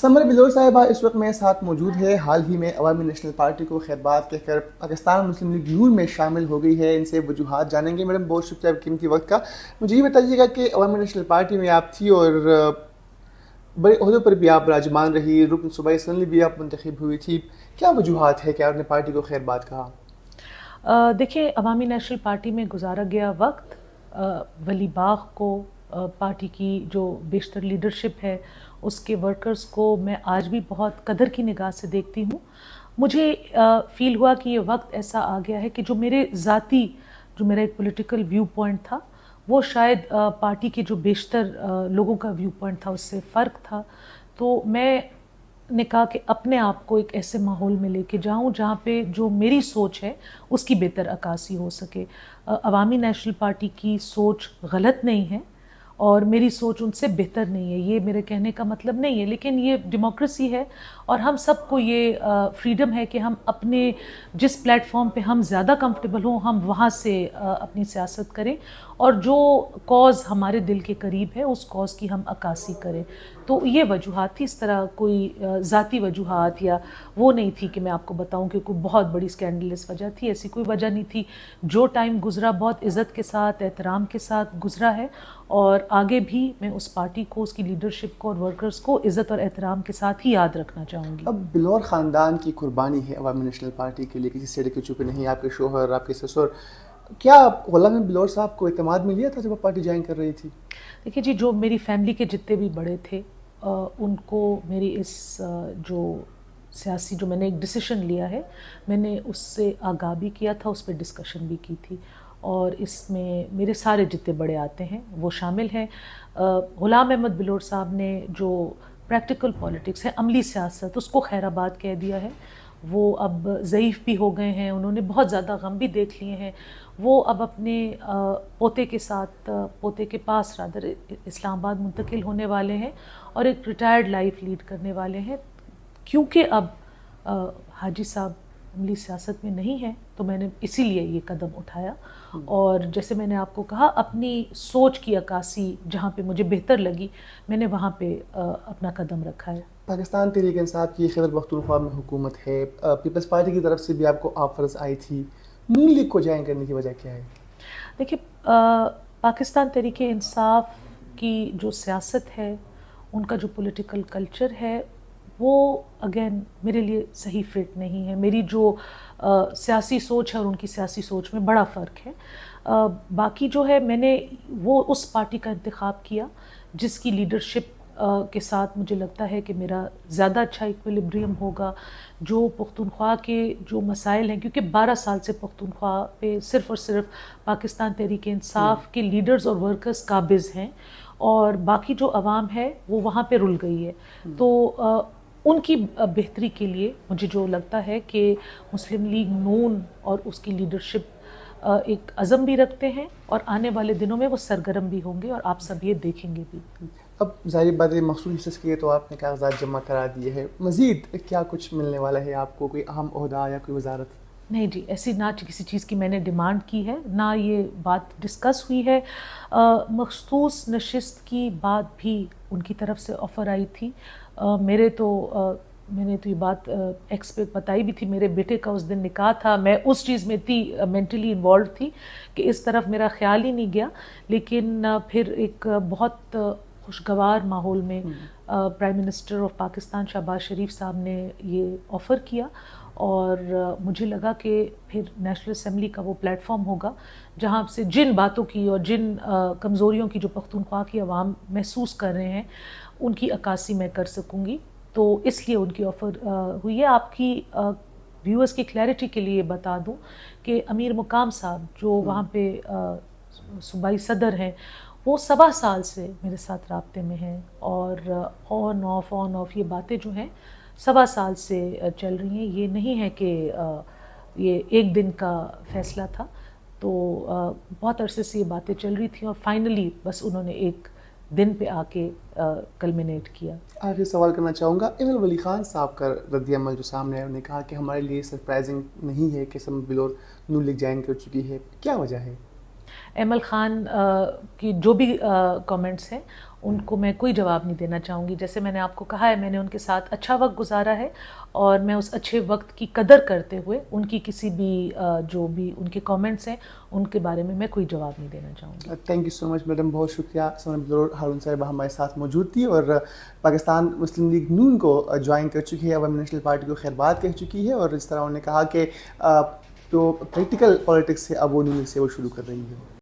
Summer बिलोर साहिबा इस वक्त मेरे साथ मौजूद है। हाल ही में अवामी नेशनल पार्टी को खैरबाद कहकर पाकिस्तान मुस्लिम लीग नून में शामिल हो गई है। इनसे वजूहात जानेंगे। मैडम, बहुत शुक्रिया कीमती वक्त का। मुझे ये बताइएगा कि अवामी नेशनल पार्टी में आप थी और बड़े अहदों पर भी आप विराजमान रही, रुकन सूबाई असम्बली भी आप मुंतखब हुई थी। क्या वजूहात है कि आपने पार्टी को खैरबाद कहा? देखिए, अवामी नेशनल पार्टी में गुजारा गया वक्त वली बाग को, पार्टी की जो बेशतर लीडरशिप है, उसके वर्कर्स को मैं आज भी बहुत कदर की निगाह से देखती हूँ। मुझे फ़ील हुआ कि ये वक्त ऐसा आ गया है कि जो मेरा एक पॉलिटिकल व्यू पॉइंट था, वो शायद पार्टी के जो बेशतर लोगों का व्यू पॉइंट था उससे फ़र्क था। तो मैं ने कहा कि अपने आप को एक ऐसे माहौल में लेके जाऊं जहाँ पे जो मेरी सोच है उसकी बेहतर अक्कासी हो सके। अवामी नेशनल पार्टी की सोच गलत नहीं है और मेरी सोच उनसे बेहतर नहीं है, ये मेरे कहने का मतलब नहीं है, लेकिन ये डेमोक्रेसी है और हम सबको ये फ्रीडम है कि हम अपने जिस प्लेटफॉर्म पे हम ज़्यादा कंफर्टेबल हों हम वहाँ से अपनी सियासत करें और जो कॉज़ हमारे दिल के करीब है उस कॉज़ की हम अक्कासी करें। तो ये वजूहात थी, इस तरह कोई ज़ाती वजूहात या वो नहीं थी कि मैं आपको बताऊं कि कोई बहुत बड़ी स्कैंडलस वजह थी। ऐसी कोई वजह नहीं थी। जो टाइम गुजरा बहुत इज़्ज़त के साथ, एहतराम के साथ गुजरा है और आगे भी मैं उस पार्टी को, उसकी लीडरशिप को और वर्कर्स को इज़्ज़त और एहतराम के साथ ही याद रखना चाहूँगी। अब बिलोर ख़ानदान की कुर्बानी है अवामी नेशनल पार्टी के लिए, किसी सेड़े के चुपे नहीं। आपके शोहर, आपके ससुर, क्या गुलाम नबी बिलोर साहब को इत्मीनान में लिया था जब आप पार्टी ज्वाइन कर रही थी? देखिए जी, जो मेरी फैमिली के जितने भी बड़े थे उनको मेरी इस जो सियासी जो मैंने एक डिसीजन लिया है, मैंने उससे आगाह भी किया था, उस पर डिस्कशन भी की थी और इसमें मेरे सारे जितने बड़े आते हैं वो शामिल हैं। गुलाम अहमद बिलोर साहब ने जो प्रैक्टिकल पॉलिटिक्स है, अमली सियासत, उसको खैराबाद कह दिया है। वो अब ज़ईफ़ भी हो गए हैं, उन्होंने बहुत ज़्यादा गम भी देख लिए हैं। वो अब अपने पोते के साथ, पोते के पास रादर इस्लामाबाद मुंतकिल होने वाले हैं और एक रिटायर्ड लाइफ लीड करने वाले हैं। क्योंकि अब हाजी साहब अमली सियासत में नहीं है तो मैंने इसीलिए ये कदम उठाया और जैसे मैंने आपको कहा, अपनी सोच की अक्कासी जहाँ पे मुझे बेहतर लगी मैंने वहाँ पे अपना कदम रखा है। पाकिस्तान तहरीक इंसाफ की खैबर पख्तूनख्वा में हुकूमत है, पीपल्स पार्टी की तरफ से भी आपको ऑफर्स आई थी। नून लीग को ज्वाइन करने की वजह क्या है? देखिए, पाकिस्तान तहरीक इंसाफ की जो सियासत है, उनका जो पॉलिटिकल कल्चर है, वो अगेन मेरे लिए सही फिट नहीं है। मेरी जो सियासी सोच है और उनकी सियासी सोच में बड़ा फ़र्क है। बाकी जो है, मैंने वो उस पार्टी का इंतखाब किया जिसकी लीडरशिप के साथ मुझे लगता है कि मेरा ज़्यादा अच्छा इक्विलिब्रियम होगा। जो पख्तूनख्वा के जो मसाइल हैं, क्योंकि 12 साल से पख्तूनख्वा पे सिर्फ़ और सिर्फ पाकिस्तान तहरीक इंसाफ के लीडर्स और वर्कर्स काबिज़ हैं और बाकी जो अवाम है वो वहाँ पे रुल गई है। तो उनकी बेहतरी के लिए मुझे जो लगता है कि मुस्लिम लीग नून और उसकी लीडरशिप एक अज़म भी रखते हैं और आने वाले दिनों में वो सरगर्म भी होंगे और आप सब ये देखेंगे भी। अब ज़ाहिर बात है, मखसूस हिस्से के लिए तो आपने कागजात जमा करा दिए हैं। मज़ीद क्या कुछ मिलने वाला है आपको? कोई अहम ओहदा या कोई वजारत? नहीं जी, ऐसी ना किसी चीज़ की मैंने डिमांड की है, ना ये बात डिस्कस हुई है। मखसूस नशिस्त की बात भी उनकी तरफ से ऑफ़र आई थी। मैंने तो ये बात एक्स पे बताई भी थी। मेरे बेटे का उस दिन निकाह था, मैं उस चीज़ में इतनी मेंटली इन्वॉल्व थी कि इस तरफ मेरा ख्याल ही नहीं गया। लेकिन फिर एक बहुत खुशगवार माहौल में prime minister of Pakistan Shehbaz Sharif साहब ने ये ऑफ़र किया और मुझे लगा कि फिर नेशनल असम्बली का वो प्लेटफॉर्म होगा जहाँ से जिन बातों की और जिन कमज़ोरियों की जो पख्तूनख्वा की आवाम महसूस कर रहे हैं उनकी अक्कासी मैं कर सकूँगी। तो इसलिए उनकी ऑफ़र हुई है। आपकी व्यूअर्स की क्लैरिटी के लिए बता दूं कि अमीर मुकाम साहब जो वहाँ पे सूबाई सदर हैं, वो 1.25 साल से मेरे साथ राब्ते में हैं और ऑन ऑफ ये बातें जो हैं 1.25 साल से चल रही हैं। ये नहीं है कि ये एक दिन का फ़ैसला था। तो बहुत अरसे से ये बातें चल रही थी और फाइनली बस उन्होंने एक दिन पे आके कल्मिनेट किया। आखिरी सवाल करना चाहूँगा, इमल वली खान साहब का रद्द-ए-अमल जो सामने है, उन्होंने कहा कि हमारे लिए सरप्राइजिंग नहीं है कि समर बिलोर नून लीग ज्वाइन कर चुकी है। क्या वजह है? एमल ख़ान की जो भी कमेंट्स हैं ان کو میں کوئی جواب نہیں دینا چاہوں گی. جیسے میں نے آپ کو کہا ہے میں نے ان کے ساتھ اچھا وقت گزارا ہے اور میں اس اچھے وقت کی قدر کرتے ہوئے ان کی کسی بھی جو بھی ان کے کامنٹس ہیں ان کے بارے میں کوئی جواب نہیں دینا چاہوں گی. Thank you so much madam, بہت شکریہ. ضرور ہارون صاحبہ ہمارے ساتھ موجود تھی اور پاکستان مسلم لیگ نون کو جوائن کر چکی ہے, عوامی نیشنل پارٹی کو خیر بات کہہ چکی ہے, اور اس طرح انہوں نے کہا کہ جو پریکٹیکل پالیٹکس ہے اب وہ نون لیگ سے وہ شروع کر رہی ہے.